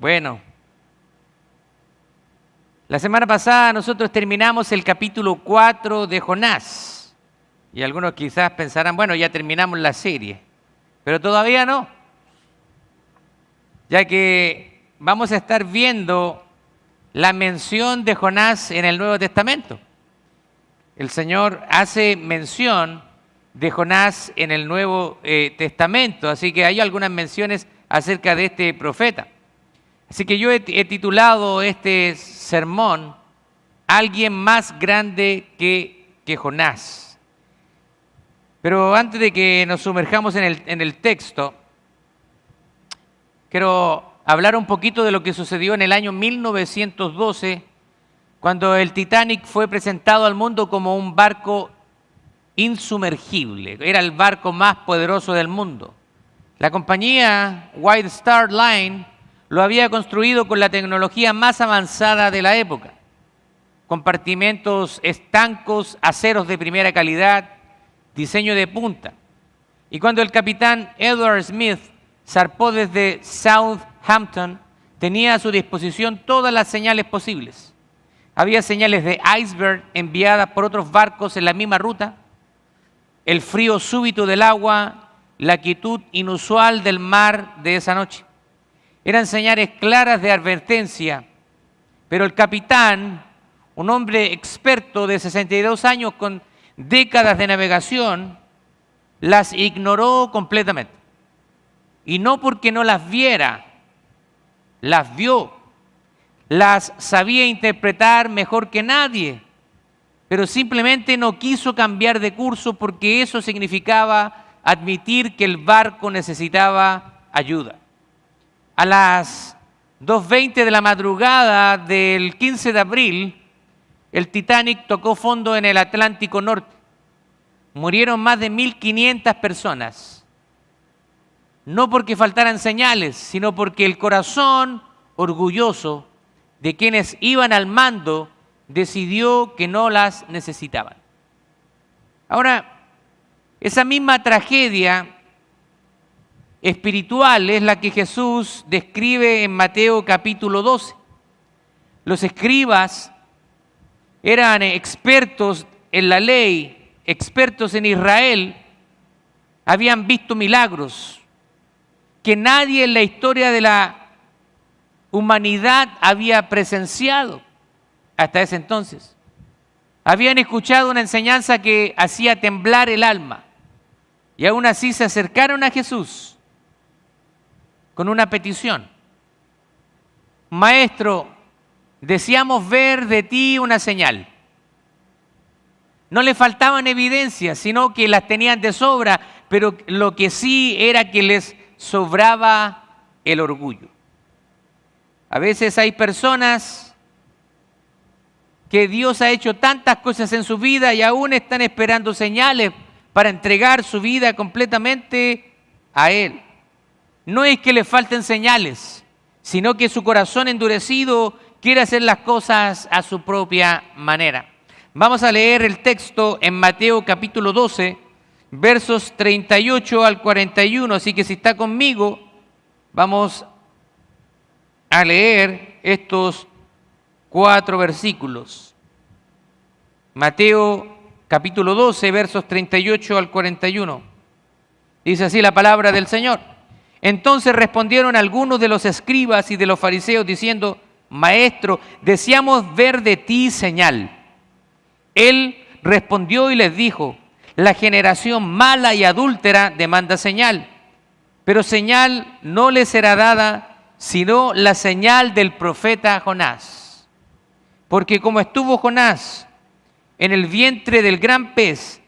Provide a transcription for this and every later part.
Bueno, la semana pasada nosotros terminamos el capítulo 4 de Jonás. Y algunos quizás pensarán, bueno, ya terminamos la serie. Pero todavía no. Ya que vamos a estar viendo la mención de Jonás en el Nuevo Testamento. El Señor hace mención de Jonás en el Nuevo Testamento. Así que hay algunas menciones acerca de este profeta. Así que yo he titulado este sermón Alguien más grande que Jonás. Pero antes de que nos sumerjamos en el texto, quiero hablar un poquito de lo que sucedió en el año 1912, cuando el Titanic fue presentado al mundo como un barco insumergible. Era el barco más poderoso del mundo. La compañía White Star Line lo había construido con la tecnología más avanzada de la época. Compartimentos estancos, aceros de primera calidad, diseño de punta. Y cuando el capitán Edward Smith zarpó desde Southampton, tenía a su disposición todas las señales posibles. Había señales de iceberg enviadas por otros barcos en la misma ruta, el frío súbito del agua, la quietud inusual del mar de esa noche. Eran señales claras de advertencia, pero el capitán, un hombre experto de 62 años con décadas de navegación, las ignoró completamente. Y no porque no las viera, las vio, las sabía interpretar mejor que nadie, pero simplemente no quiso cambiar de curso porque eso significaba admitir que el barco necesitaba ayuda. A las 2:20 de la madrugada del 15 de abril, el Titanic tocó fondo en el Atlántico Norte. Murieron más de 1.500 personas. No porque faltaran señales, sino porque el corazón orgulloso de quienes iban al mando decidió que no las necesitaban. Ahora, esa misma tragedia espiritual es la que Jesús describe en Mateo capítulo 12. Los escribas eran expertos en la ley, expertos en Israel, habían visto milagros que nadie en la historia de la humanidad había presenciado hasta ese entonces. Habían escuchado una enseñanza que hacía temblar el alma y aún así se acercaron a Jesús con una petición. Maestro, deseamos ver de ti una señal. No le faltaban evidencias, sino que las tenían de sobra, pero lo que sí era que les sobraba el orgullo. A veces hay personas que Dios ha hecho tantas cosas en su vida y aún están esperando señales para entregar su vida completamente a Él. No es que le falten señales, sino que su corazón endurecido quiere hacer las cosas a su propia manera. Vamos a leer el texto en Mateo capítulo 12, versos 38 al 41. Así que si está conmigo, vamos a leer estos 4 versículos. Mateo capítulo 12, versos 38 al 41. Dice así la palabra del Señor. Entonces respondieron algunos de los escribas y de los fariseos diciendo: Maestro, deseamos ver de ti señal. Él respondió y les dijo: la generación mala y adúltera demanda señal, pero señal no les será dada, sino la señal del profeta Jonás. Porque como estuvo Jonás en el vientre del gran pez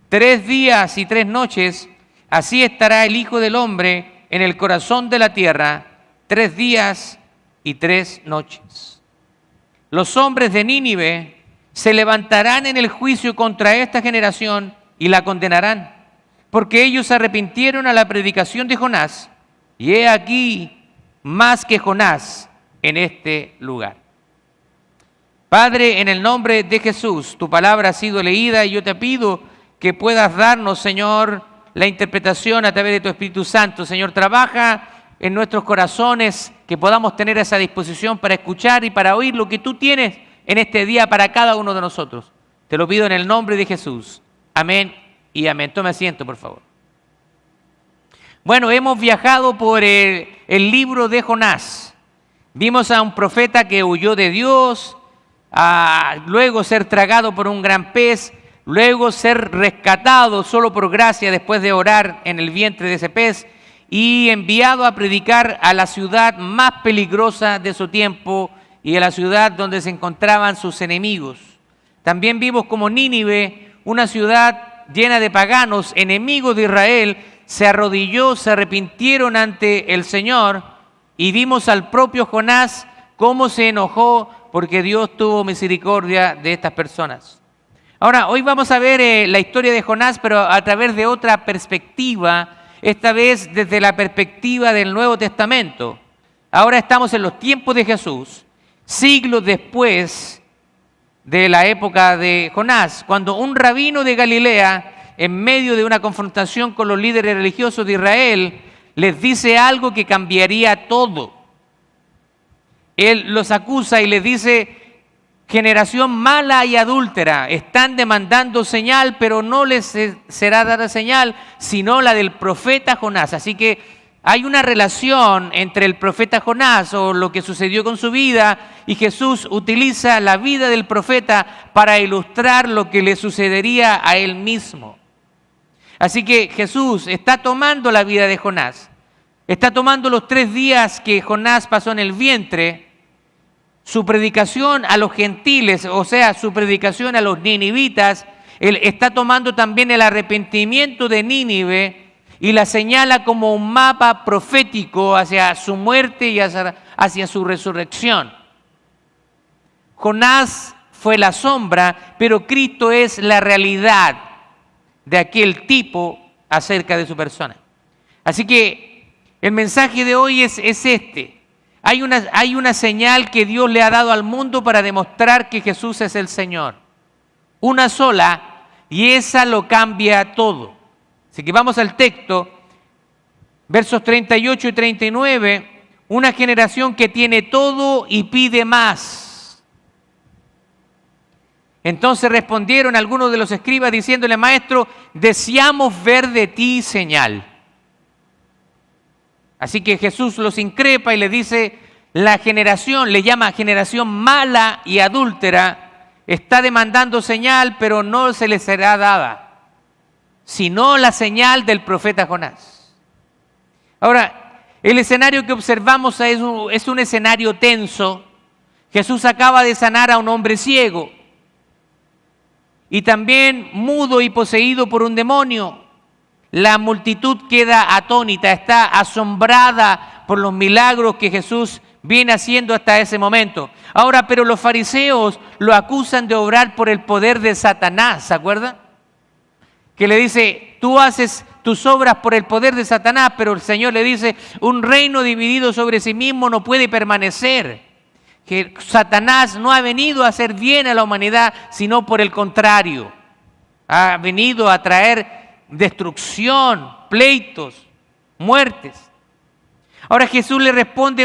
3 días y 3 noches, así estará el Hijo del Hombre en el corazón de la tierra 3 días y 3 noches. Los hombres de Nínive se levantarán en el juicio contra esta generación y la condenarán, porque ellos se arrepintieron a la predicación de Jonás, y he aquí más que Jonás en este lugar. Padre, en el nombre de Jesús, tu palabra ha sido leída y yo te pido que puedas darnos, Señor, la interpretación a través de tu Espíritu Santo. Señor, trabaja en nuestros corazones, que podamos tener esa disposición para escuchar y para oír lo que tú tienes en este día para cada uno de nosotros. Te lo pido en el nombre de Jesús. Amén y amén. Tome asiento, por favor. Bueno, hemos viajado por el libro de Jonás. Vimos a un profeta que huyó de Dios, luego ser tragado por un gran pez, luego ser rescatado solo por gracia después de orar en el vientre de ese pez y enviado a predicar a la ciudad más peligrosa de su tiempo y a la ciudad donde se encontraban sus enemigos. También vimos como Nínive, una ciudad llena de paganos, enemigos de Israel, se arrodilló, se arrepintieron ante el Señor, y vimos al propio Jonás cómo se enojó porque Dios tuvo misericordia de estas personas. Ahora, hoy vamos a ver la historia de Jonás, pero a través de otra perspectiva, esta vez desde la perspectiva del Nuevo Testamento. Ahora estamos en los tiempos de Jesús, siglos después de la época de Jonás, cuando un rabino de Galilea, en medio de una confrontación con los líderes religiosos de Israel, les dice algo que cambiaría todo. Él los acusa y les dice: generación mala y adúltera, están demandando señal, pero no les será dada señal, sino la del profeta Jonás. Así que hay una relación entre el profeta Jonás o lo que sucedió con su vida, y Jesús utiliza la vida del profeta para ilustrar lo que le sucedería a él mismo. Así que Jesús está tomando la vida de Jonás, está tomando los 3 días que Jonás pasó en el vientre, su predicación a los gentiles, o sea, su predicación a los ninivitas. Él está tomando también el arrepentimiento de Nínive y la señala como un mapa profético hacia su muerte y hacia su resurrección. Jonás fue la sombra, pero Cristo es la realidad de aquel tipo acerca de su persona. Así que el mensaje de hoy es este. Hay una señal que Dios le ha dado al mundo para demostrar que Jesús es el Señor. Una sola, y esa lo cambia todo. Así que vamos al texto, versos 38 y 39. Una generación que tiene todo y pide más. Entonces respondieron algunos de los escribas diciéndole: Maestro, deseamos ver de ti señal. Así que Jesús los increpa y le dice: la generación, le llama generación mala y adúltera, está demandando señal, pero no se les será dada, sino la señal del profeta Jonás. Ahora, el escenario que observamos es un escenario tenso. Jesús acaba de sanar a un hombre ciego y también mudo y poseído por un demonio. La multitud queda atónita, está asombrada por los milagros que Jesús viene haciendo hasta ese momento. Ahora, pero los fariseos lo acusan de obrar por el poder de Satanás, ¿se acuerdan? Que le dice: tú haces tus obras por el poder de Satanás, pero el Señor le dice: un reino dividido sobre sí mismo no puede permanecer. Que Satanás no ha venido a hacer bien a la humanidad, sino por el contrario. Ha venido a traer destrucción, pleitos, muertes. Ahora Jesús le responde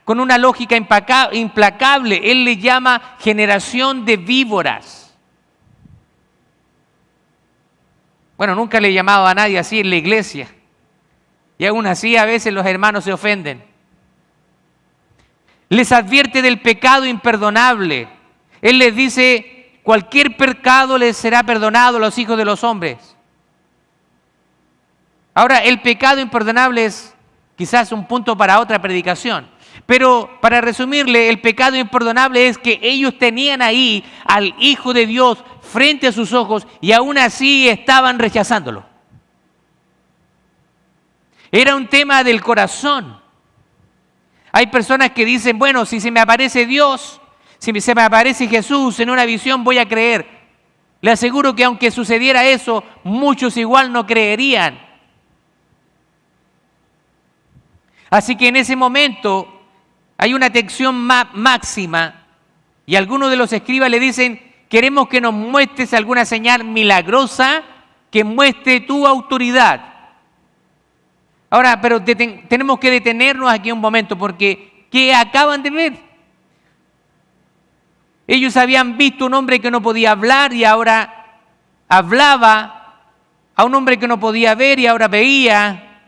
con una lógica implacable. Él le llama generación de víboras. Bueno, nunca le he llamado a nadie así en la iglesia. Y aún así a veces los hermanos se ofenden. Les advierte del pecado imperdonable. Él les dice: cualquier pecado les será perdonado a los hijos de los hombres. Ahora, el pecado imperdonable es quizás un punto para otra predicación, pero para resumirle, el pecado imperdonable es que ellos tenían ahí al Hijo de Dios frente a sus ojos y aún así estaban rechazándolo. Era un tema del corazón. Hay personas que dicen: bueno, si se me aparece Dios, si se me aparece Jesús en una visión, voy a creer. Le aseguro que aunque sucediera eso, muchos igual no creerían. Así que en ese momento hay una tensión máxima y algunos de los escribas le dicen: queremos que nos muestres alguna señal milagrosa que muestre tu autoridad. Ahora, pero tenemos que detenernos aquí un momento porque ¿qué acaban de ver? Ellos habían visto un hombre que no podía hablar y ahora hablaba, a un hombre que no podía ver y ahora veía.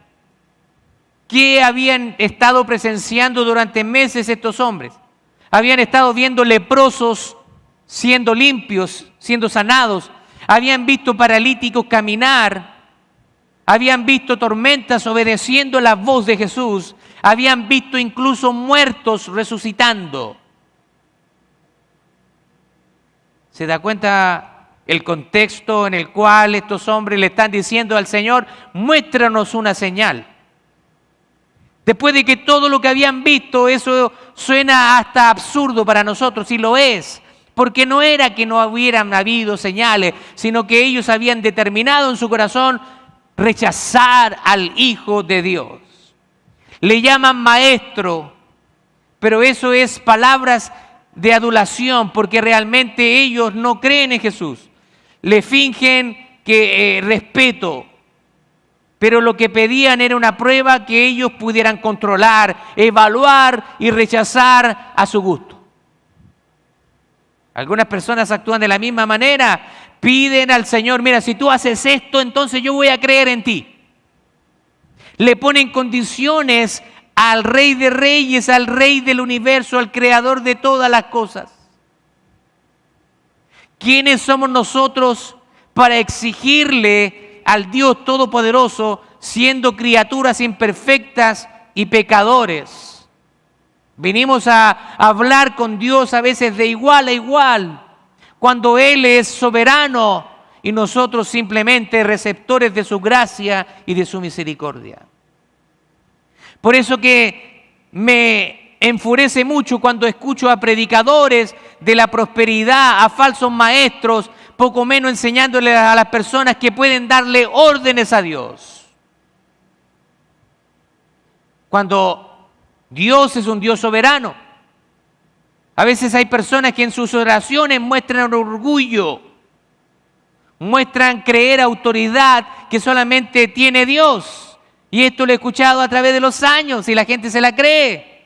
¿Qué habían estado presenciando durante meses estos hombres? Habían estado viendo leprosos siendo limpios, siendo sanados. Habían visto paralíticos caminar. Habían visto tormentas obedeciendo la voz de Jesús. Habían visto incluso muertos resucitando. ¿Se da cuenta el contexto en el cual estos hombres le están diciendo al Señor, muéstranos una señal? Después de que todo lo que habían visto, eso suena hasta absurdo para nosotros, y lo es, porque no era que no hubieran habido señales, sino que ellos habían determinado en su corazón rechazar al Hijo de Dios. Le llaman maestro, pero eso es palabras de adulación, porque realmente ellos no creen en Jesús. Le fingen que respeto, pero lo que pedían era una prueba que ellos pudieran controlar, evaluar y rechazar a su gusto. Algunas personas actúan de la misma manera, piden al Señor, mira, si tú haces esto, entonces yo voy a creer en ti. Le ponen condiciones al Rey de Reyes, al Rey del universo, al Creador de todas las cosas. ¿Quiénes somos nosotros para exigirle al Dios Todopoderoso, siendo criaturas imperfectas y pecadores? Venimos a hablar con Dios a veces de igual a igual, cuando Él es soberano y nosotros simplemente receptores de su gracia y de su misericordia. Por eso que me enfurece mucho cuando escucho a predicadores de la prosperidad, a falsos maestros, poco menos enseñándoles a las personas que pueden darle órdenes a Dios. Cuando Dios es un Dios soberano. A veces hay personas que en sus oraciones muestran orgullo, muestran creer autoridad que solamente tiene Dios. Y esto lo he escuchado a través de los años y la gente se la cree.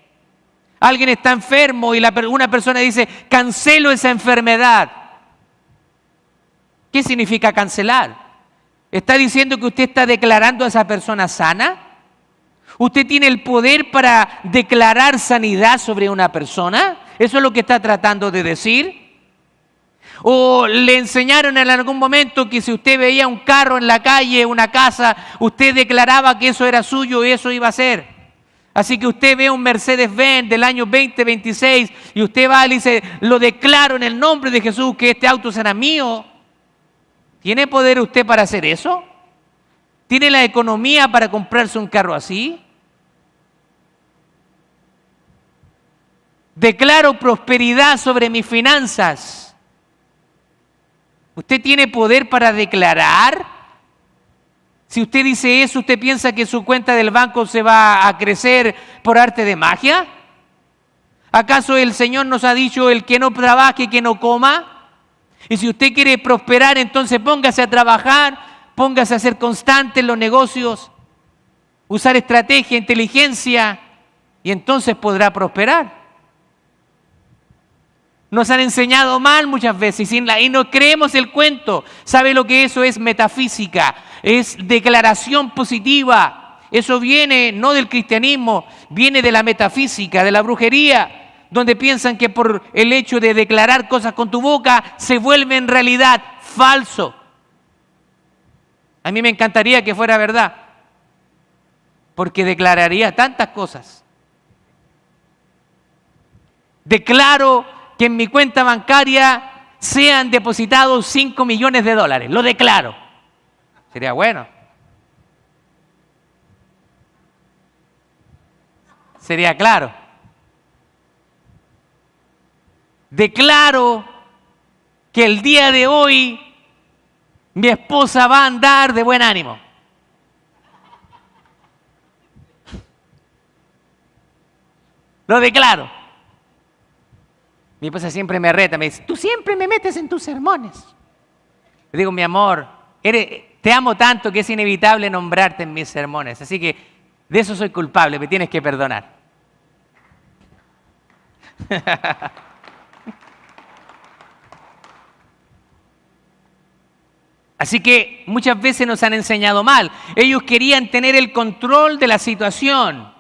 Alguien está enfermo y una persona dice, cancelo esa enfermedad. ¿Qué significa cancelar? ¿Está diciendo que usted está declarando a esa persona sana? ¿Usted tiene el poder para declarar sanidad sobre una persona? ¿Eso es lo que está tratando de decir? ¿O le enseñaron en algún momento que si usted veía un carro en la calle, una casa, usted declaraba que eso era suyo y eso iba a ser? Así que usted ve un Mercedes-Benz del año 2026 y usted va y dice, lo declaro en el nombre de Jesús que este auto será mío. ¿Tiene poder usted para hacer eso? ¿Tiene la economía para comprarse un carro así? Declaro prosperidad sobre mis finanzas. ¿Usted tiene poder para declarar? Si usted dice eso, ¿usted piensa que su cuenta del banco se va a crecer por arte de magia? ¿Acaso el Señor nos ha dicho, el que no trabaje, que no coma? Y si usted quiere prosperar, entonces póngase a trabajar, póngase a ser constante en los negocios, usar estrategia, inteligencia, y entonces podrá prosperar. Nos han enseñado mal muchas veces y no creemos el cuento. ¿Sabe lo que eso es? Metafísica, es declaración positiva. Eso viene no del cristianismo, viene de la metafísica, de la brujería, donde piensan que por el hecho de declarar cosas con tu boca se vuelve en realidad falso. A mí me encantaría que fuera verdad, porque declararía tantas cosas. Declaro que en mi cuenta bancaria sean depositados 5 millones de dólares. Lo declaro. Sería bueno. Sería claro. Declaro que el día de hoy mi esposa va a andar de buen ánimo. Lo declaro. Mi esposa siempre me reta, me dice, tú siempre me metes en tus sermones. Le digo, mi amor, te amo tanto que es inevitable nombrarte en mis sermones. Así que De eso soy culpable, me tienes que perdonar. Así que muchas veces nos han enseñado mal. Ellos querían tener el control de la situación.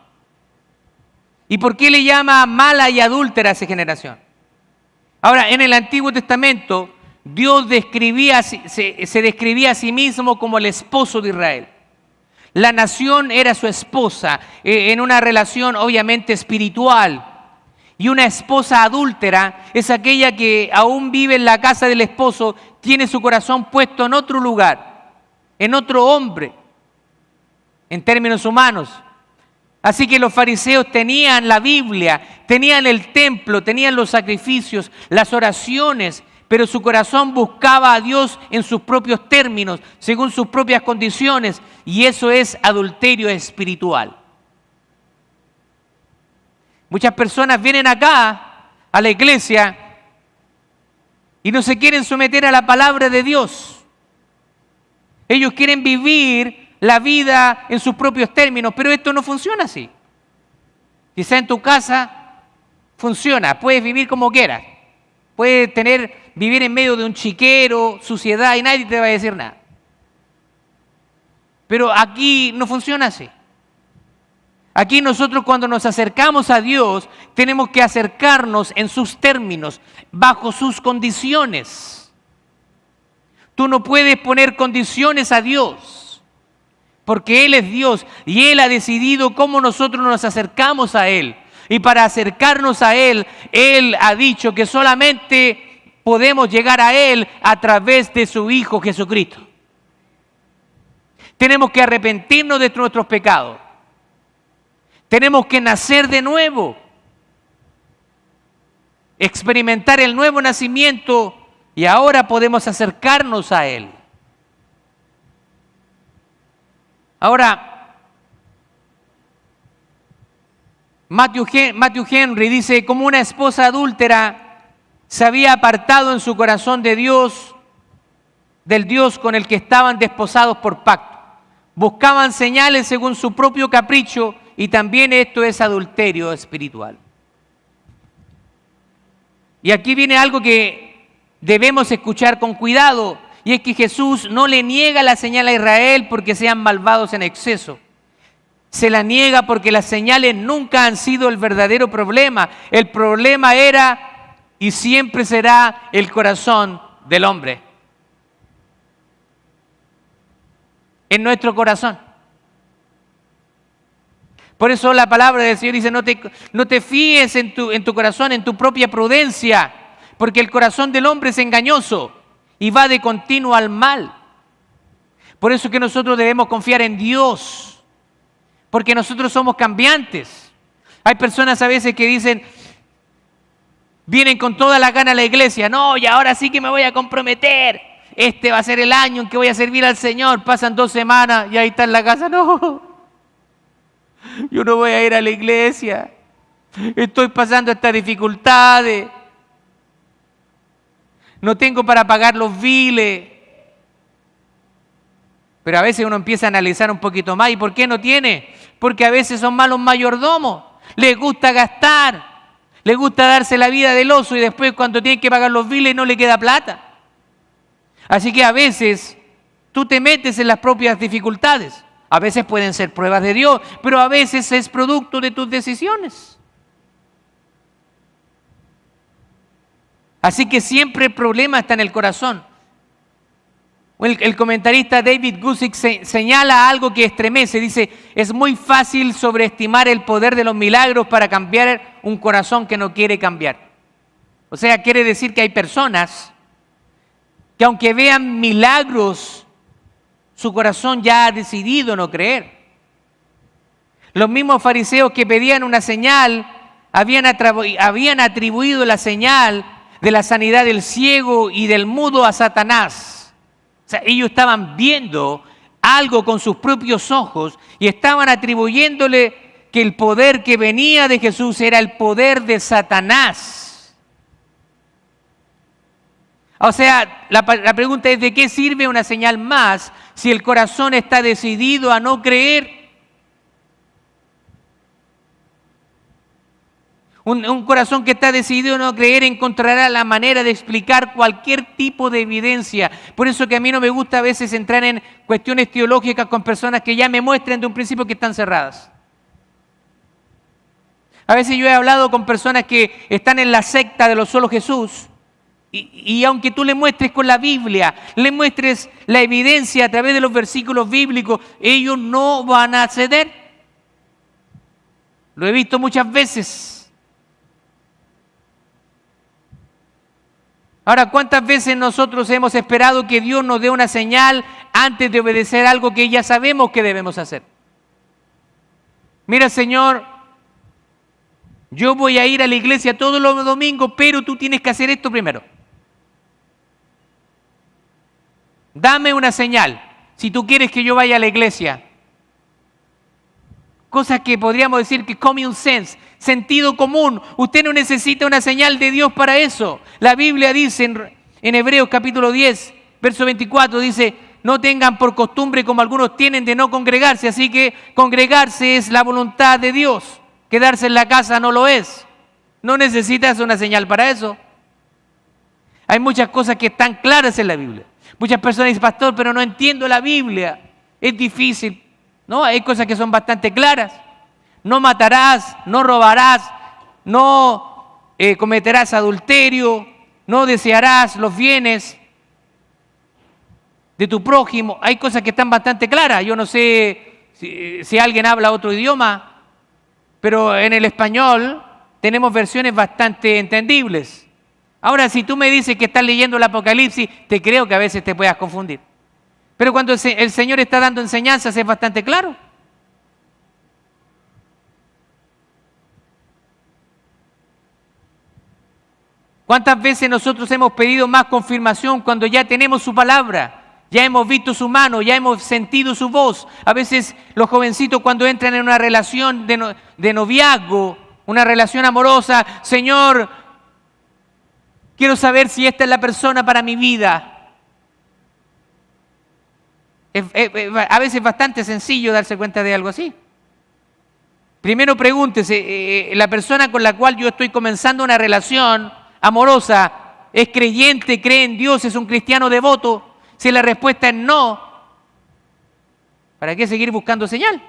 ¿Y por qué le llama mala y adúltera a esa generación? Ahora, en el Antiguo Testamento, Dios se describía a sí mismo como el esposo de Israel. La nación era su esposa, en una relación obviamente espiritual. Y una esposa adúltera es aquella que aún vive en la casa del esposo, tiene su corazón puesto en otro lugar, en otro hombre, en términos humanos. Así que los fariseos tenían la Biblia, tenían el templo, tenían los sacrificios, las oraciones, pero su corazón buscaba a Dios en sus propios términos, según sus propias condiciones, y eso es adulterio espiritual. Muchas personas vienen acá, a la iglesia, y no se quieren someter a la palabra de Dios. Ellos quieren vivir la vida en sus propios términos, pero esto no funciona así. Quizá en tu casa funciona, puedes vivir como quieras. Puedes vivir en medio de un chiquero, suciedad, y nadie te va a decir nada. Pero aquí no funciona así. Aquí nosotros cuando nos acercamos a Dios, tenemos que acercarnos en sus términos, bajo sus condiciones. Tú no puedes poner condiciones a Dios, porque Él es Dios y Él ha decidido cómo nosotros nos acercamos a Él. Y para acercarnos a Él, Él ha dicho que solamente podemos llegar a Él a través de su Hijo Jesucristo. Tenemos que arrepentirnos de nuestros pecados. Tenemos que nacer de nuevo, experimentar el nuevo nacimiento y ahora podemos acercarnos a Él. Ahora, Matthew Henry dice, como una esposa adúltera se había apartado en su corazón de Dios, del Dios con el que estaban desposados por pacto. Buscaban señales según su propio capricho, y también esto es adulterio espiritual. Y aquí viene algo que debemos escuchar con cuidado, y es que Jesús no le niega la señal a Israel porque sean malvados en exceso. Se la niega porque las señales nunca han sido el verdadero problema. El problema era y siempre será el corazón del hombre. En nuestro corazón. Por eso la palabra del Señor dice, no te fíes en tu corazón, en tu propia prudencia, porque el corazón del hombre es engañoso y va de continuo al mal. Por eso es que nosotros debemos confiar en Dios, porque nosotros somos cambiantes. Hay personas a veces que dicen, vienen con toda la gana a la iglesia, no, y ahora sí que me voy a comprometer, este va a ser el año en que voy a servir al Señor. Pasan 2 semanas y ahí está en la casa, no. Yo no voy a ir a la iglesia. Estoy pasando estas dificultades. No tengo para pagar los biles. Pero a veces uno empieza a analizar un poquito más. ¿Y por qué no tiene? Porque a veces son malos mayordomos. Les gusta gastar. Les gusta darse la vida del oso y después cuando tienen que pagar los biles no le queda plata. Así que a veces tú te metes en las propias dificultades. A veces pueden ser pruebas de Dios, pero a veces es producto de tus decisiones. Así que siempre el problema está en el corazón. El comentarista David Guzik señala algo que estremece. Dice, es muy fácil sobreestimar el poder de los milagros para cambiar un corazón que no quiere cambiar. O sea, quiere decir que hay personas que aunque vean milagros, su corazón ya ha decidido no creer. Los mismos fariseos que pedían una señal habían atribuido la señal de la sanidad del ciego y del mudo a Satanás. O sea, ellos estaban viendo algo con sus propios ojos y estaban atribuyéndole que el poder que venía de Jesús era el poder de Satanás. O sea, la pregunta es, ¿de qué sirve una señal más si el corazón está decidido a no creer? Un corazón que está decidido a no creer encontrará la manera de explicar cualquier tipo de evidencia. Por eso que a mí no me gusta a veces entrar en cuestiones teológicas con personas que ya me muestren de un principio que están cerradas. A veces yo he hablado con personas que están en la secta de los solo Jesús y aunque tú le muestres con la Biblia, le muestres la evidencia a través de los versículos bíblicos, ellos no van a ceder. Lo he visto muchas veces. Ahora, ¿cuántas veces nosotros hemos esperado que Dios nos dé una señal antes de obedecer algo que ya sabemos que debemos hacer? Mira, Señor, yo voy a ir a la iglesia todos los domingos, pero tú tienes que hacer esto primero. Dame una señal, si tú quieres que yo vaya a la iglesia. Cosas que podríamos decir que common sense, sentido común. Usted no necesita una señal de Dios para eso. La Biblia dice en Hebreos capítulo 10, verso 24, dice, no tengan por costumbre como algunos tienen de no congregarse. Así que congregarse es la voluntad de Dios. Quedarse en la casa no lo es. No necesitas una señal para eso. Hay muchas cosas que están claras en la Biblia. Muchas personas dicen, pastor, pero no entiendo la Biblia. Es difícil. No, hay cosas que son bastante claras. No matarás, no robarás, no cometerás adulterio, no desearás los bienes de tu prójimo. Hay cosas que están bastante claras. Yo no sé si alguien habla otro idioma, pero en el español tenemos versiones bastante entendibles. Ahora, si tú me dices que estás leyendo el Apocalipsis, te creo que a veces te puedas confundir. Pero cuando el Señor está dando enseñanzas es bastante claro. ¿Cuántas veces nosotros hemos pedido más confirmación cuando ya tenemos su palabra? Ya hemos visto su mano, ya hemos sentido su voz. A veces los jovencitos cuando entran en una relación de noviazgo, una relación amorosa, Señor, quiero saber si esta es la persona para mi vida. A veces es bastante sencillo darse cuenta de algo así. Primero pregúntese, ¿la persona con la cual yo estoy comenzando una relación amorosa es creyente, cree en Dios, es un cristiano devoto? Si la respuesta es no, ¿para qué seguir buscando señal?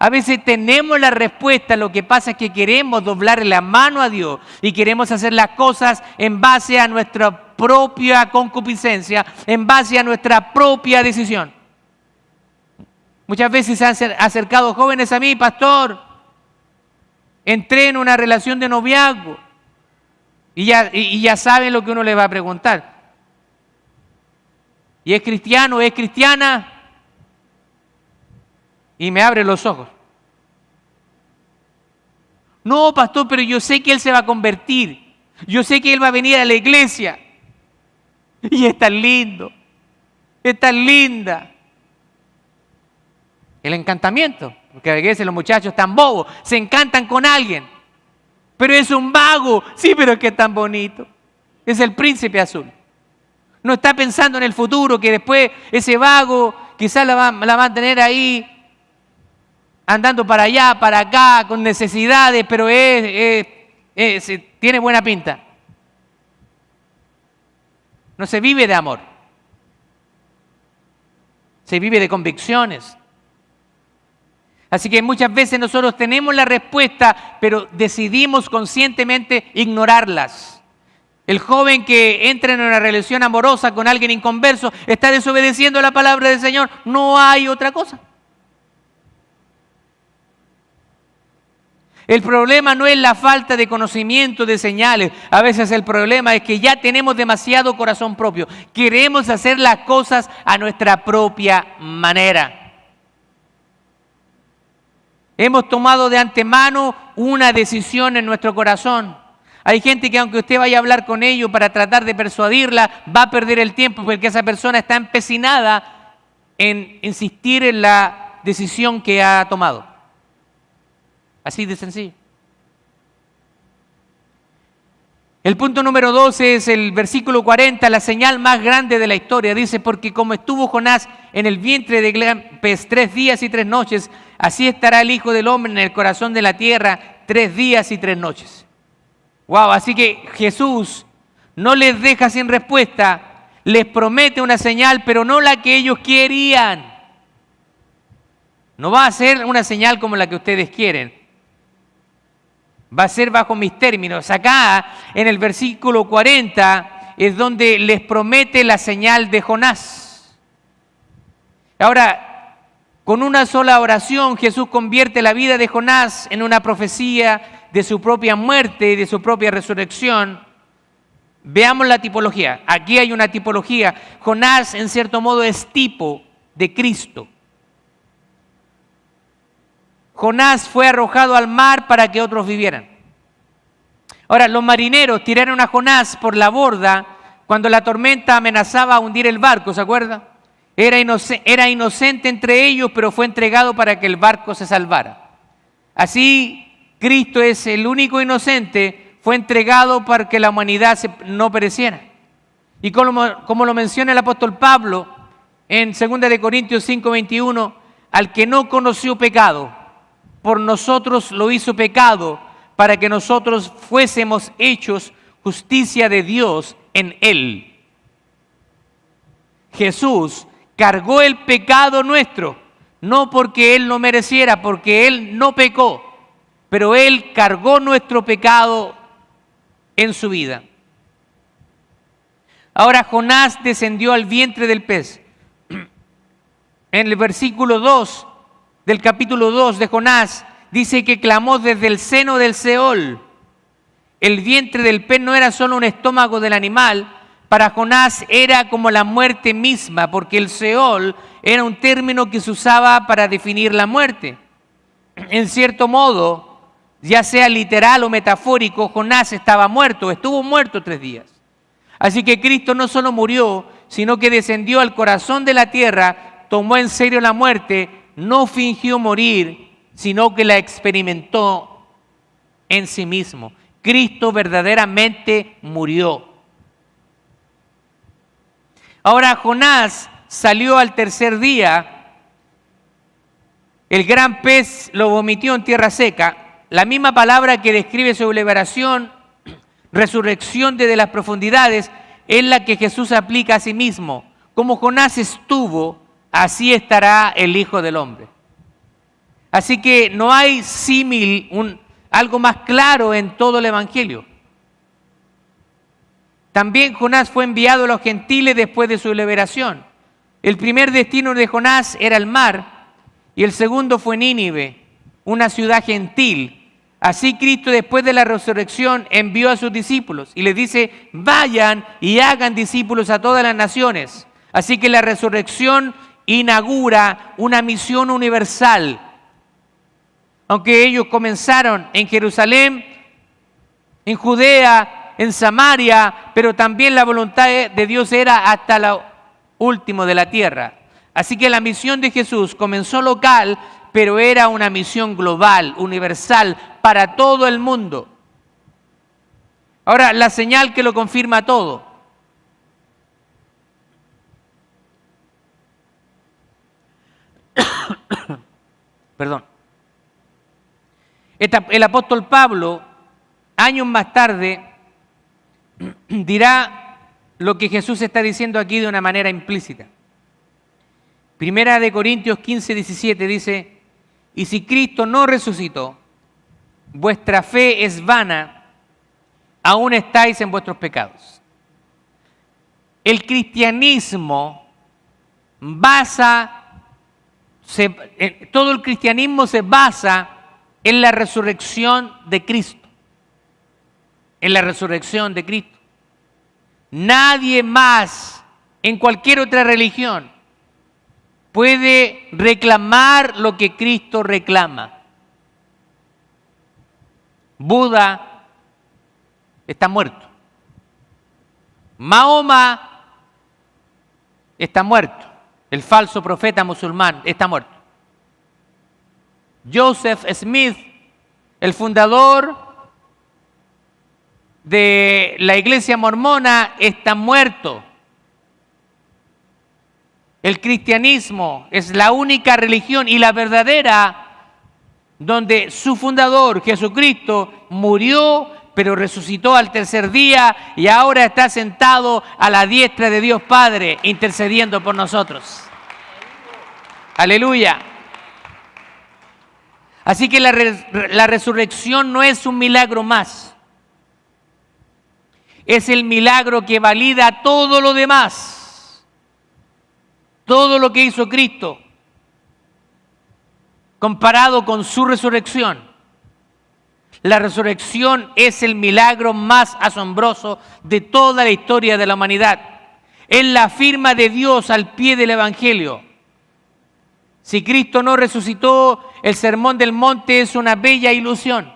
A veces tenemos la respuesta, lo que pasa es que queremos doblarle la mano a Dios y queremos hacer las cosas en base a nuestra propia concupiscencia, en base a nuestra propia decisión. Muchas veces se han acercado jóvenes a mí, pastor, entré en una relación de noviazgo y ya saben lo que uno le va a preguntar. ¿Y es cristiano, es cristiana? Y me abre los ojos. No, pastor, pero yo sé que él se va a convertir. Yo sé que él va a venir a la iglesia. Y es tan lindo. Es tan linda. El encantamiento. Porque a veces los muchachos están bobos. Se encantan con alguien. Pero es un vago. Sí, pero es que es tan bonito. Es el príncipe azul. No está pensando en el futuro, que después ese vago quizás la va a tener ahí andando para allá, para acá, con necesidades, pero tiene buena pinta. No se vive de amor. Se vive de convicciones. Así que muchas veces nosotros tenemos la respuesta, pero decidimos conscientemente ignorarlas. El joven que entra en una relación amorosa con alguien inconverso está desobedeciendo la palabra del Señor. No hay otra cosa. El problema no es la falta de conocimiento de señales. A veces el problema es que ya tenemos demasiado corazón propio. Queremos hacer las cosas a nuestra propia manera. Hemos tomado de antemano una decisión en nuestro corazón. Hay gente que aunque usted vaya a hablar con ellos para tratar de persuadirla, va a perder el tiempo porque esa persona está empecinada en insistir en la decisión que ha tomado. Así de sencillo. El punto número 12 es el versículo 40, la señal más grande de la historia. Dice, porque como estuvo Jonás en el vientre de gran pez 3 días y 3 noches, así estará el Hijo del Hombre en el corazón de la tierra. 3 días y 3 noches. Wow, así que Jesús no les deja sin respuesta, les promete una señal, pero no la que ellos querían. No va a ser una señal como la que ustedes quieren. Va a ser bajo mis términos. Acá, en el versículo 40, es donde les promete la señal de Jonás. Ahora, con una sola oración, Jesús convierte la vida de Jonás en una profecía de su propia muerte y de su propia resurrección. Veamos la tipología. Aquí hay una tipología. Jonás, en cierto modo, es tipo de Cristo. Jonás fue arrojado al mar para que otros vivieran. Ahora, los marineros tiraron a Jonás por la borda cuando la tormenta amenazaba hundir el barco, ¿se acuerda? Era inocente entre ellos, pero fue entregado para que el barco se salvara. Así, Cristo es el único inocente, fue entregado para que la humanidad no pereciera. Y como lo menciona el apóstol Pablo en 2 Corintios 5:21, al que no conoció pecado, por nosotros lo hizo pecado, para que nosotros fuésemos hechos justicia de Dios en él. Jesús cargó el pecado nuestro, no porque Él no mereciera, porque Él no pecó, pero Él cargó nuestro pecado en su vida. Ahora Jonás descendió al vientre del pez. En el versículo 2 del capítulo 2 de Jonás, dice que clamó desde el seno del Seol. El vientre del pez no era solo un estómago del animal, para Jonás era como la muerte misma, porque el Seol era un término que se usaba para definir la muerte. En cierto modo, ya sea literal o metafórico, Jonás estaba muerto, estuvo muerto 3 días. Así que Cristo no solo murió, sino que descendió al corazón de la tierra, tomó en serio la muerte, no fingió morir, sino que la experimentó en sí mismo. Cristo verdaderamente murió. Ahora Jonás salió al tercer día, el gran pez lo vomitió en tierra seca, la misma palabra que describe su liberación, resurrección desde las profundidades, es la que Jesús aplica a sí mismo. Como Jonás estuvo, así estará el Hijo del Hombre. Así que no hay símil, algo más claro en todo el Evangelio. También Jonás fue enviado a los gentiles después de su liberación. El primer destino de Jonás era el mar y el segundo fue Nínive, una ciudad gentil. Así Cristo, después de la resurrección, envió a sus discípulos y les dice: vayan y hagan discípulos a todas las naciones. Así que la resurrección inaugura una misión universal. Aunque ellos comenzaron en Jerusalén, en Judea, en Samaria, pero también la voluntad de Dios era hasta lo último de la tierra. Así que la misión de Jesús comenzó local, pero era una misión global, universal, para todo el mundo. Ahora, la señal que lo confirma todo. Perdón. El apóstol Pablo, años más tarde, dirá lo que Jesús está diciendo aquí de una manera implícita. Primera de Corintios 15:17 dice: y si Cristo no resucitó, vuestra fe es vana, aún estáis en vuestros pecados. El cristianismo todo el cristianismo se basa en la resurrección de Cristo. En la resurrección de Cristo. Nadie más en cualquier otra religión puede reclamar lo que Cristo reclama. Buda está muerto. Mahoma está muerto. El falso profeta musulmán está muerto. Joseph Smith, el fundador de la iglesia mormona, está muerto. El cristianismo es la única religión y la verdadera donde su fundador, Jesucristo, murió, pero resucitó al tercer día y ahora está sentado a la diestra de Dios Padre, intercediendo por nosotros. Aleluya. Así que la resurrección no es un milagro más. Es el milagro que valida todo lo demás. Todo lo que hizo Cristo, comparado con su resurrección. La resurrección es el milagro más asombroso de toda la historia de la humanidad. Es la firma de Dios al pie del Evangelio. Si Cristo no resucitó, el Sermón del Monte es una bella ilusión.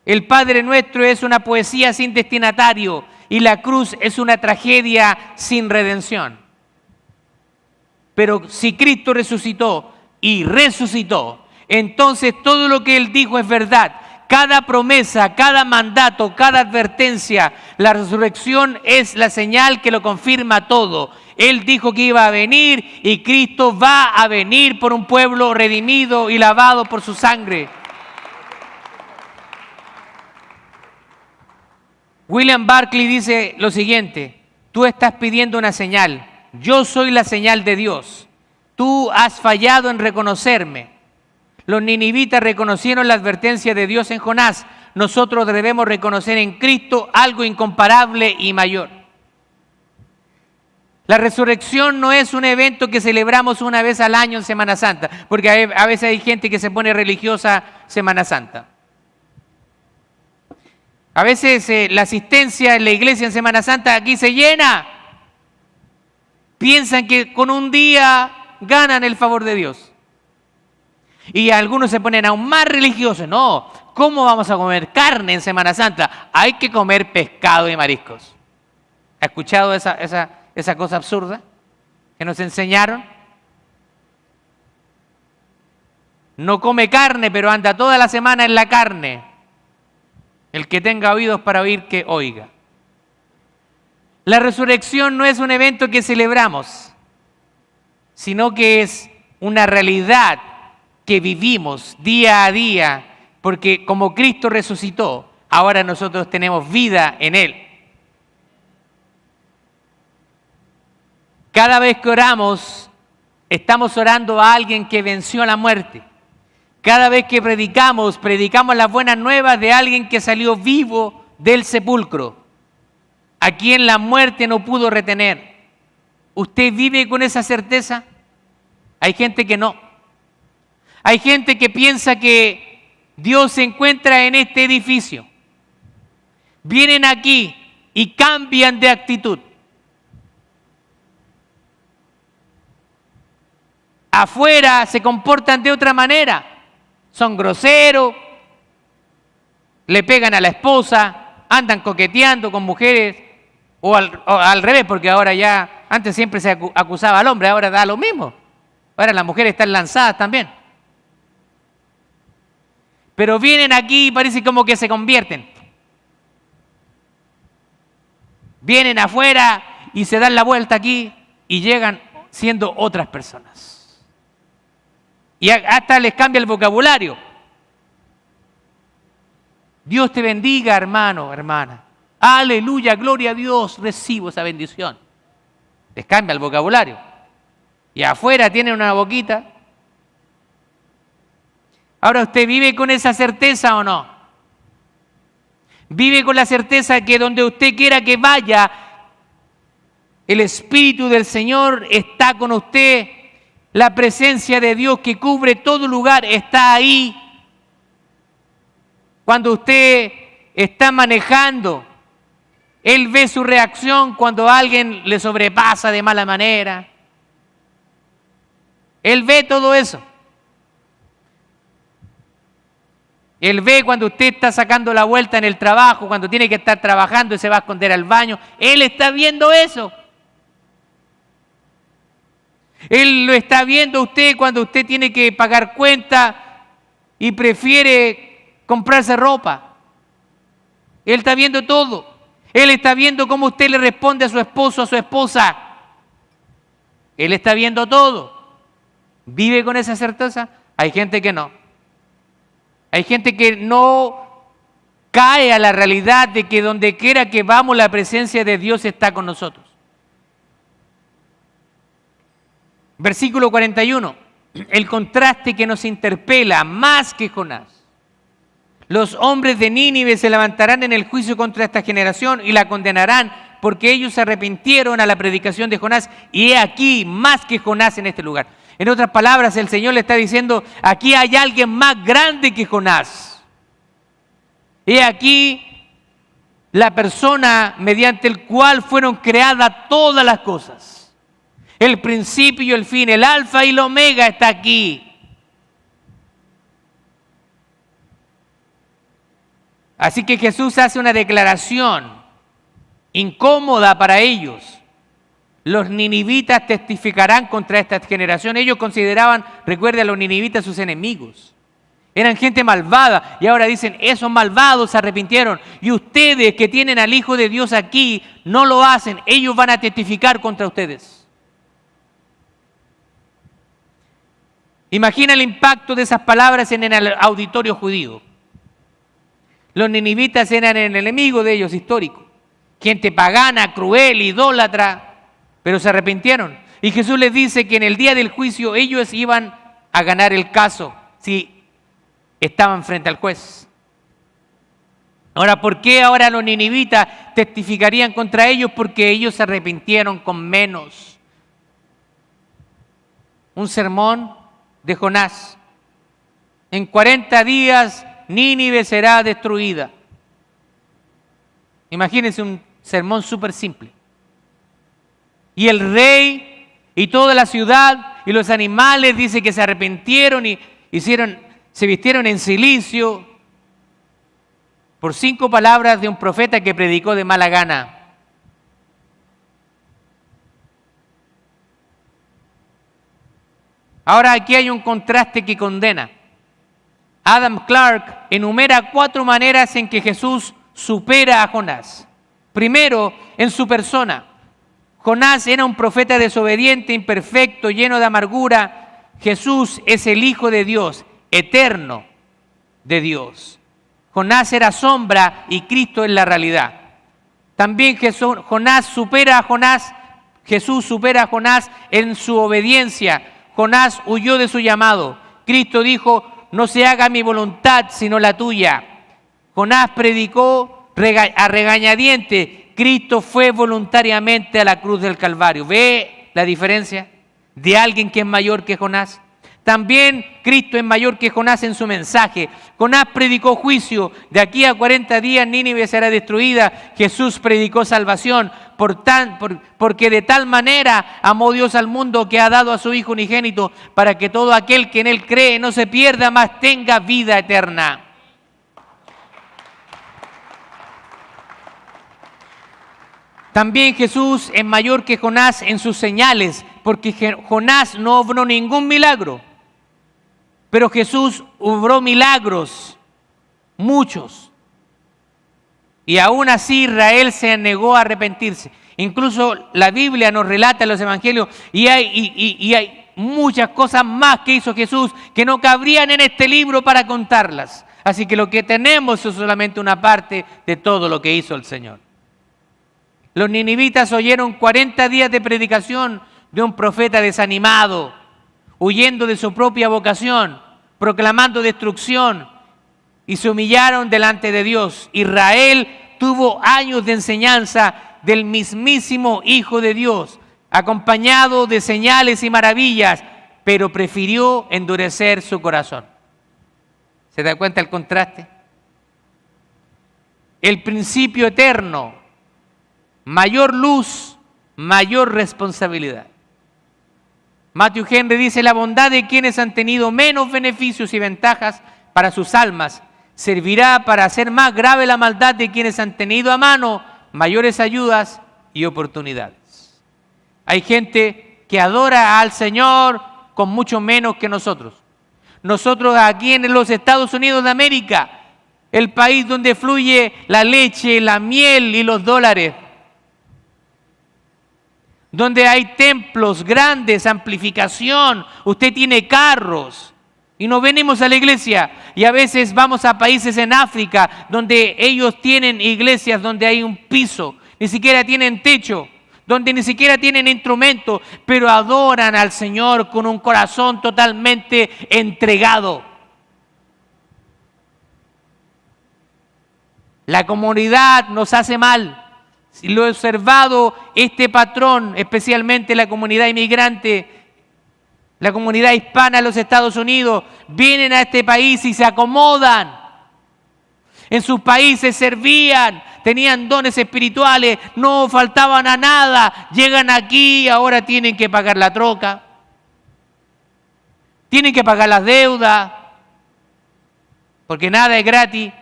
El Padre Nuestro es una poesía sin destinatario y la cruz es una tragedia sin redención. Pero si Cristo resucitó y resucitó, entonces todo lo que Él dijo es verdad. Cada promesa, cada mandato, cada advertencia, la resurrección es la señal que lo confirma todo. Él dijo que iba a venir y Cristo va a venir por un pueblo redimido y lavado por su sangre. William Barclay dice lo siguiente: tú estás pidiendo una señal, yo soy la señal de Dios. Tú has fallado en reconocerme. Los ninivitas reconocieron la advertencia de Dios en Jonás. Nosotros debemos reconocer en Cristo algo incomparable y mayor. La resurrección no es un evento que celebramos una vez al año en Semana Santa, porque a veces hay gente que se pone religiosa Semana Santa. A veces la asistencia en la iglesia en Semana Santa aquí se llena. Piensan que con un día ganan el favor de Dios. Y algunos se ponen aún más religiosos. No, ¿cómo vamos a comer carne en Semana Santa? Hay que comer pescado y mariscos. ¿Ha escuchado esa cosa absurda que nos enseñaron? No come carne, pero anda toda la semana en la carne. El que tenga oídos para oír, que oiga. La resurrección no es un evento que celebramos, sino que es una realidad que vivimos día a día, porque como Cristo resucitó, ahora nosotros tenemos vida en Él. Cada vez que oramos, estamos orando a alguien que venció la muerte. Cada vez que predicamos las buenas nuevas de alguien que salió vivo del sepulcro, a quien la muerte no pudo retener. ¿Usted vive con esa certeza? Hay gente que no. Hay gente que piensa que Dios se encuentra en este edificio. Vienen aquí y cambian de actitud. Afuera se comportan de otra manera. Son groseros, le pegan a la esposa, andan coqueteando con mujeres, o al revés, porque ahora ya, antes siempre se acusaba al hombre, ahora da lo mismo. Ahora las mujeres están lanzadas también. Pero vienen aquí y parece como que se convierten. Vienen afuera y se dan la vuelta aquí y llegan siendo otras personas. Y hasta les cambia el vocabulario. Dios te bendiga, hermano, hermana. Aleluya, gloria a Dios, recibo esa bendición. Les cambia el vocabulario. Y afuera tienen una boquita. Ahora, ¿usted vive con esa certeza o no? Vive con la certeza que donde usted quiera que vaya, el Espíritu del Señor está con usted. La presencia de Dios que cubre todo lugar está ahí. Cuando usted está manejando, Él ve su reacción cuando alguien le sobrepasa de mala manera. Él ve todo eso. Él ve cuando usted está sacando la vuelta en el trabajo, cuando tiene que estar trabajando y se va a esconder al baño. Él está viendo eso. Él lo está viendo usted cuando usted tiene que pagar cuenta y prefiere comprarse ropa. Él está viendo todo. Él está viendo cómo usted le responde a su esposo, a su esposa. Él está viendo todo. ¿Vive con esa certeza? Hay gente que no. Hay gente que no cae a la realidad de que donde quiera que vamos la presencia de Dios está con nosotros. Versículo 41, el contraste que nos interpela más que Jonás. Los hombres de Nínive se levantarán en el juicio contra esta generación y la condenarán porque ellos se arrepintieron a la predicación de Jonás y he aquí más que Jonás en este lugar. En otras palabras, el Señor le está diciendo, aquí hay alguien más grande que Jonás. He aquí la persona mediante el cual fueron creadas todas las cosas. El principio y el fin, el alfa y el omega está aquí. Así que Jesús hace una declaración incómoda para ellos. Los ninivitas testificarán contra esta generación. Ellos consideraban, recuerden, a los ninivitas sus enemigos. Eran gente malvada y ahora dicen, esos malvados se arrepintieron. Y ustedes que tienen al Hijo de Dios aquí, no lo hacen. Ellos van a testificar contra ustedes. Imagina el impacto de esas palabras en el auditorio judío. Los ninivitas eran el enemigo de ellos histórico. Gente pagana, cruel, idólatra, pero se arrepintieron. Y Jesús les dice que en el día del juicio ellos iban a ganar el caso si estaban frente al juez. Ahora, ¿por qué ahora los ninivitas testificarían contra ellos? Porque ellos se arrepintieron con menos. Un sermón de Jonás. En 40 días Nínive será destruida. Imagínense un sermón súper simple. Y el rey y toda la ciudad y los animales dice que se arrepintieron y se vistieron en cilicio por 5 palabras de un profeta que predicó de mala gana. Ahora aquí hay un contraste que condena. Adam Clarke enumera 4 maneras en que Jesús supera a Jonás. Primero, en su persona. Jonás era un profeta desobediente, imperfecto, lleno de amargura. Jesús es el Hijo de Dios, eterno de Dios. Jonás era sombra y Cristo es la realidad. También Jesús supera a Jonás en su obediencia. Jonás huyó de su llamado. Cristo dijo, no se haga mi voluntad sino la tuya. Jonás predicó a regañadientes. Cristo fue voluntariamente a la cruz del Calvario. ¿Ve la diferencia de alguien que es mayor que Jonás? También Cristo es mayor que Jonás en su mensaje. Jonás predicó juicio. De aquí a 40 días Nínive será destruida. Jesús predicó salvación. Porque de tal manera amó Dios al mundo que ha dado a su Hijo unigénito para que todo aquel que en Él cree no se pierda, mas tenga vida eterna. También Jesús es mayor que Jonás en sus señales, porque Jonás no obró ningún milagro, pero Jesús obró milagros, muchos. Y aún así Israel se negó a arrepentirse. Incluso la Biblia nos relata en los evangelios y hay muchas cosas más que hizo Jesús que no cabrían en este libro para contarlas. Así que lo que tenemos es solamente una parte de todo lo que hizo el Señor. Los ninivitas oyeron 40 días de predicación de un profeta desanimado, huyendo de su propia vocación, proclamando destrucción, y se humillaron delante de Dios. Israel tuvo años de enseñanza del mismísimo Hijo de Dios, acompañado de señales y maravillas, pero prefirió endurecer su corazón. ¿Se da cuenta el contraste? El principio eterno, mayor luz, mayor responsabilidad. Matthew Henry dice, la bondad de quienes han tenido menos beneficios y ventajas para sus almas servirá para hacer más grave la maldad de quienes han tenido a mano mayores ayudas y oportunidades. Hay gente que adora al Señor con mucho menos que nosotros. Nosotros aquí en los Estados Unidos de América, el país donde fluye la leche, la miel y los dólares, donde hay templos grandes, amplificación, usted tiene carros, Y no venimos a la iglesia. Y a veces vamos a países en África donde ellos tienen iglesias donde hay un piso, ni siquiera tienen techo, donde ni siquiera tienen instrumento, pero adoran al Señor con un corazón totalmente entregado. La comunidad nos hace mal. Lo he observado, este patrón, especialmente la comunidad inmigrante, la comunidad hispana en los Estados Unidos, vienen a este país y se acomodan. En sus países servían, tenían dones espirituales, no faltaban a nada. Llegan aquí y ahora tienen que pagar la troca, tienen que pagar las deudas, porque nada es gratis.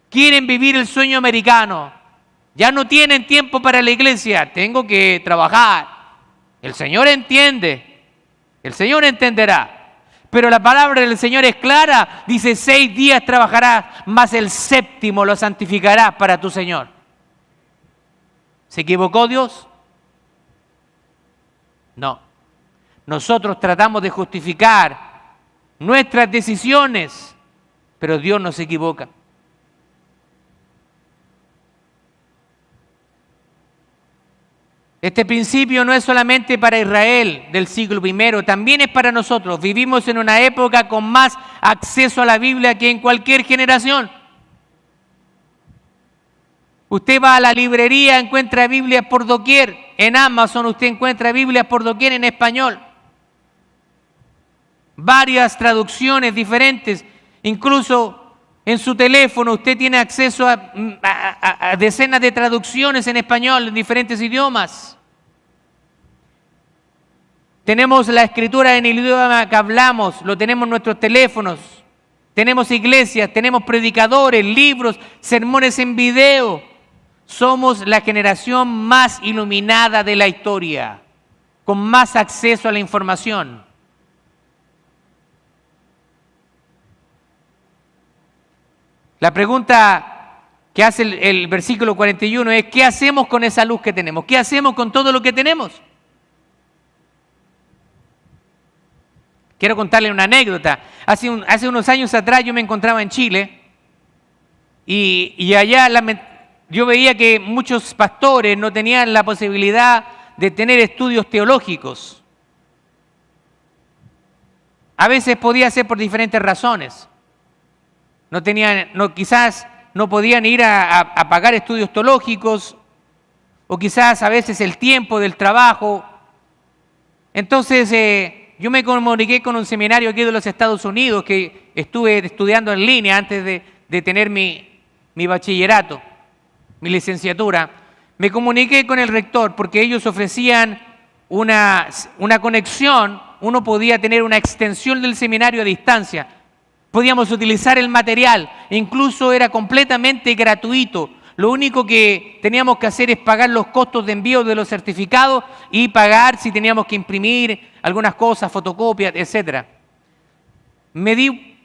Quieren vivir el sueño americano. Ya no tienen tiempo para la iglesia, tengo que trabajar. El Señor entiende, el Señor entenderá. Pero la palabra del Señor es clara, dice 6 días trabajarás, mas el 7º lo santificarás para tu Señor. ¿Se equivocó Dios? No. Nosotros tratamos de justificar nuestras decisiones, pero Dios no se equivoca. Este principio no es solamente para Israel del siglo I, también es para nosotros. Vivimos en una época con más acceso a la Biblia que en cualquier generación. Usted va a la librería, encuentra Biblias por doquier. En Amazon usted encuentra Biblias por doquier en español. Varias traducciones diferentes. Incluso en su teléfono usted tiene acceso a decenas de traducciones en español en diferentes idiomas. Tenemos la escritura en el idioma que hablamos, lo tenemos en nuestros teléfonos. Tenemos iglesias, tenemos predicadores, libros, sermones en video. Somos la generación más iluminada de la historia, con más acceso a la información. La pregunta que hace el versículo 41 es, ¿qué hacemos con esa luz que tenemos? ¿Qué hacemos con todo lo que tenemos? Quiero contarle una anécdota. Hace unos años atrás yo me encontraba en Chile y allá yo veía que muchos pastores no tenían la posibilidad de tener estudios teológicos. A veces podía ser por diferentes razones. Quizás no podían ir a pagar estudios teológicos, o quizás a veces el tiempo del trabajo. Entonces yo me comuniqué con un seminario aquí de los Estados Unidos que estuve estudiando en línea antes de tener mi bachillerato, mi licenciatura. Me comuniqué con el rector porque ellos ofrecían una conexión. Uno podía tener una extensión del seminario a distancia. Podíamos utilizar el material, incluso era completamente gratuito. Lo único que teníamos que hacer es pagar los costos de envío de los certificados y pagar si teníamos que imprimir algunas cosas, fotocopias, etc. Me di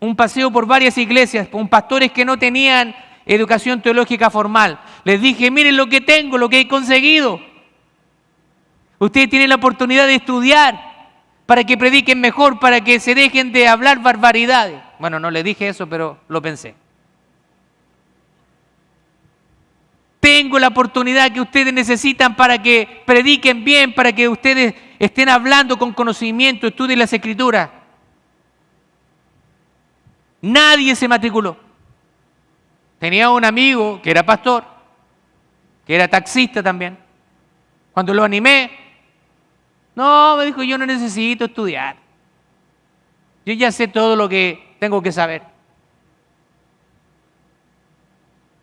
un paseo por varias iglesias, con pastores que no tenían educación teológica formal. Les dije, miren lo que tengo, lo que he conseguido. Ustedes tienen la oportunidad de estudiar para que prediquen mejor, para que se dejen de hablar barbaridades. Bueno, no les dije eso, pero lo pensé. Tengo la oportunidad que ustedes necesitan para que prediquen bien, para que ustedes estén hablando con conocimiento, estudien las Escrituras. Nadie se matriculó. Tenía un amigo que era pastor, que era taxista también. Cuando lo animé, no, me dijo, yo no necesito estudiar. Yo ya sé todo lo que tengo que saber.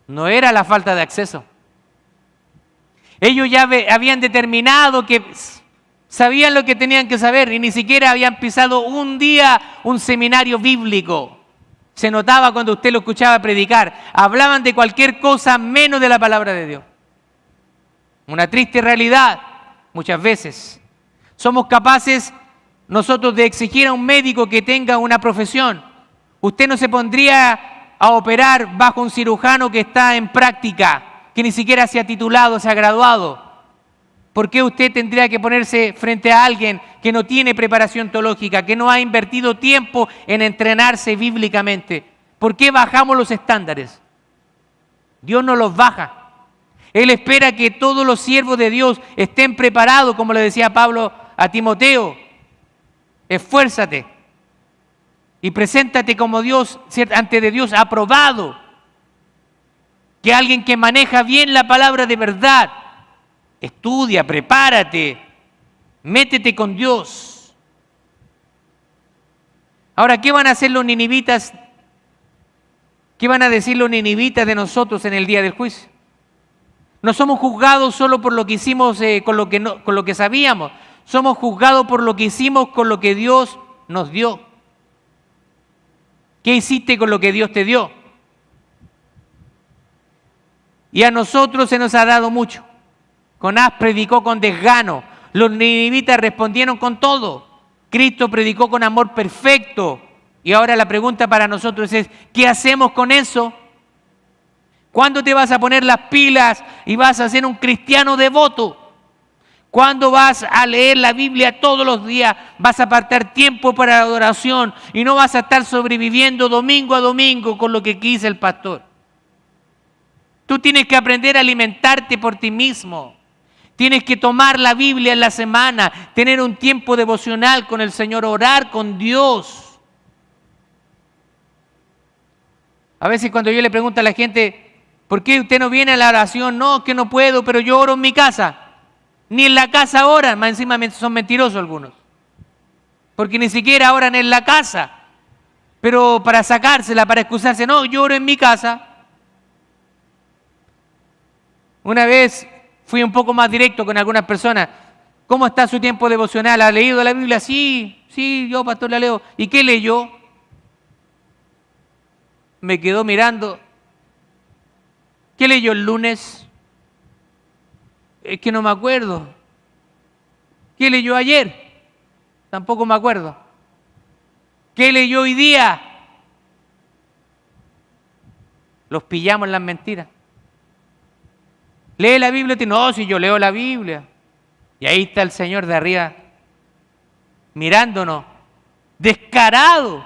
No era la falta de acceso. Ellos ya habían determinado que sabían lo que tenían que saber y ni siquiera habían pisado un día un seminario bíblico. Se notaba cuando usted lo escuchaba predicar. Hablaban de cualquier cosa menos de la palabra de Dios. Una triste realidad, muchas veces. Somos capaces nosotros de exigir a un médico que tenga una profesión. Usted no se pondría a operar bajo un cirujano que está en práctica, que ni siquiera se ha titulado, se ha graduado. ¿Por qué usted tendría que ponerse frente a alguien que no tiene preparación teológica, que no ha invertido tiempo en entrenarse bíblicamente? ¿Por qué bajamos los estándares? Dios no los baja. Él espera que todos los siervos de Dios estén preparados, como le decía Pablo a Timoteo. Esfuérzate y preséntate como Dios, ante de Dios aprobado. Que alguien que maneja bien la palabra de verdad. Estudia, prepárate, métete con Dios. Ahora, ¿qué van a hacer los ninivitas? ¿Qué van a decir los ninivitas de nosotros en el día del juicio? No somos juzgados solo por lo que hicimos con lo que sabíamos. Somos juzgados por lo que hicimos con lo que Dios nos dio. ¿Qué hiciste con lo que Dios te dio? Y a nosotros se nos ha dado mucho. Jonás predicó con desgano. Los ninivitas respondieron con todo. Cristo predicó con amor perfecto. Y ahora la pregunta para nosotros es, ¿qué hacemos con eso? ¿Cuándo te vas a poner las pilas y vas a ser un cristiano devoto? ¿Cuándo vas a leer la Biblia todos los días? Vas a apartar tiempo para la adoración y no vas a estar sobreviviendo domingo a domingo con lo que quise el pastor. Tú tienes que aprender a alimentarte por ti mismo. Tienes que tomar la Biblia en la semana, tener un tiempo devocional con el Señor, orar con Dios. A veces cuando yo le pregunto a la gente, ¿por qué usted no viene a la oración? No, que no puedo, pero yo oro en mi casa. Ni en la casa oran, más encima son mentirosos algunos. Porque ni siquiera oran en la casa. Pero para sacársela, para excusarse, no, yo oro en mi casa. Una vez fui un poco más directo con algunas personas. ¿Cómo está su tiempo devocional? ¿Ha leído la Biblia? Sí, yo, pastor, la leo. ¿Y qué leyó? Me quedó mirando. ¿Qué leyó el lunes? Es que no me acuerdo. ¿Qué leyó ayer? Tampoco me acuerdo. ¿Qué leyó hoy día? Los pillamos en las mentiras. ¿Lee la Biblia? No, si yo leo la Biblia. Y ahí está el Señor de arriba, mirándonos, descarado.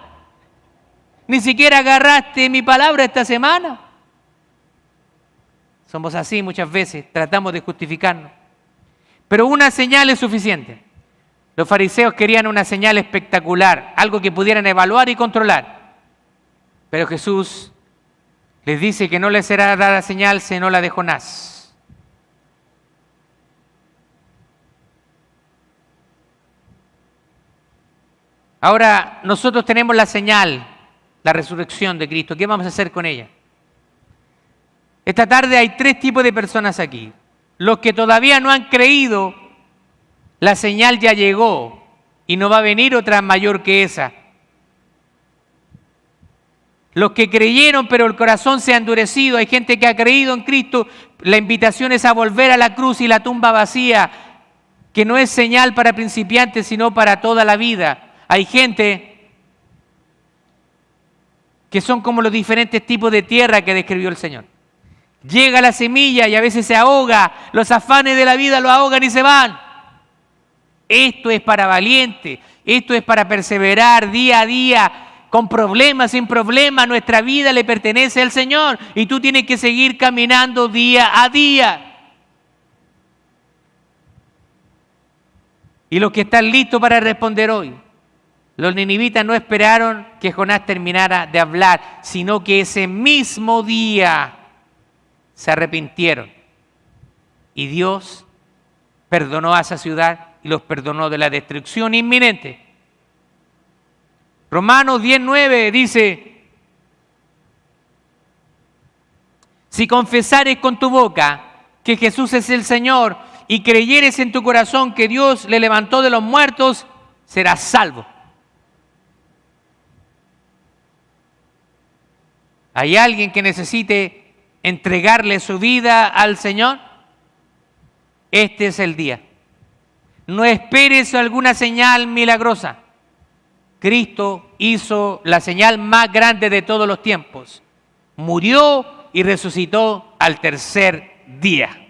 Ni siquiera agarraste mi palabra esta semana. Somos así muchas veces, tratamos de justificarnos. Pero una señal es suficiente. Los fariseos querían una señal espectacular, algo que pudieran evaluar y controlar. Pero Jesús les dice que no les será dada señal sino la de Jonás. Ahora, nosotros tenemos la señal, la resurrección de Cristo. ¿Qué vamos a hacer con ella? Esta tarde hay 3 tipos de personas aquí. Los que todavía no han creído, la señal ya llegó y no va a venir otra mayor que esa. Los que creyeron, pero el corazón se ha endurecido. Hay gente que ha creído en Cristo. La invitación es a volver a la cruz y la tumba vacía, que no es señal para principiantes, sino para toda la vida. Hay gente que son como los diferentes tipos de tierra que describió el Señor. Llega la semilla y a veces se ahoga, los afanes de la vida lo ahogan y se van. Esto es para valientes, esto es para perseverar día a día, con problemas, sin problemas. Nuestra vida le pertenece al Señor y tú tienes que seguir caminando día a día. Y los que están listos para responder hoy. Los ninivitas no esperaron que Jonás terminara de hablar, sino que ese mismo día se arrepintieron. Y Dios perdonó a esa ciudad y los perdonó de la destrucción inminente. Romanos 10:9 dice, si confesares con tu boca que Jesús es el Señor y creyeres en tu corazón que Dios le levantó de los muertos, serás salvo. ¿Hay alguien que necesite entregarle su vida al Señor? Este es el día. No esperes alguna señal milagrosa. Cristo hizo la señal más grande de todos los tiempos. Murió y resucitó al tercer día.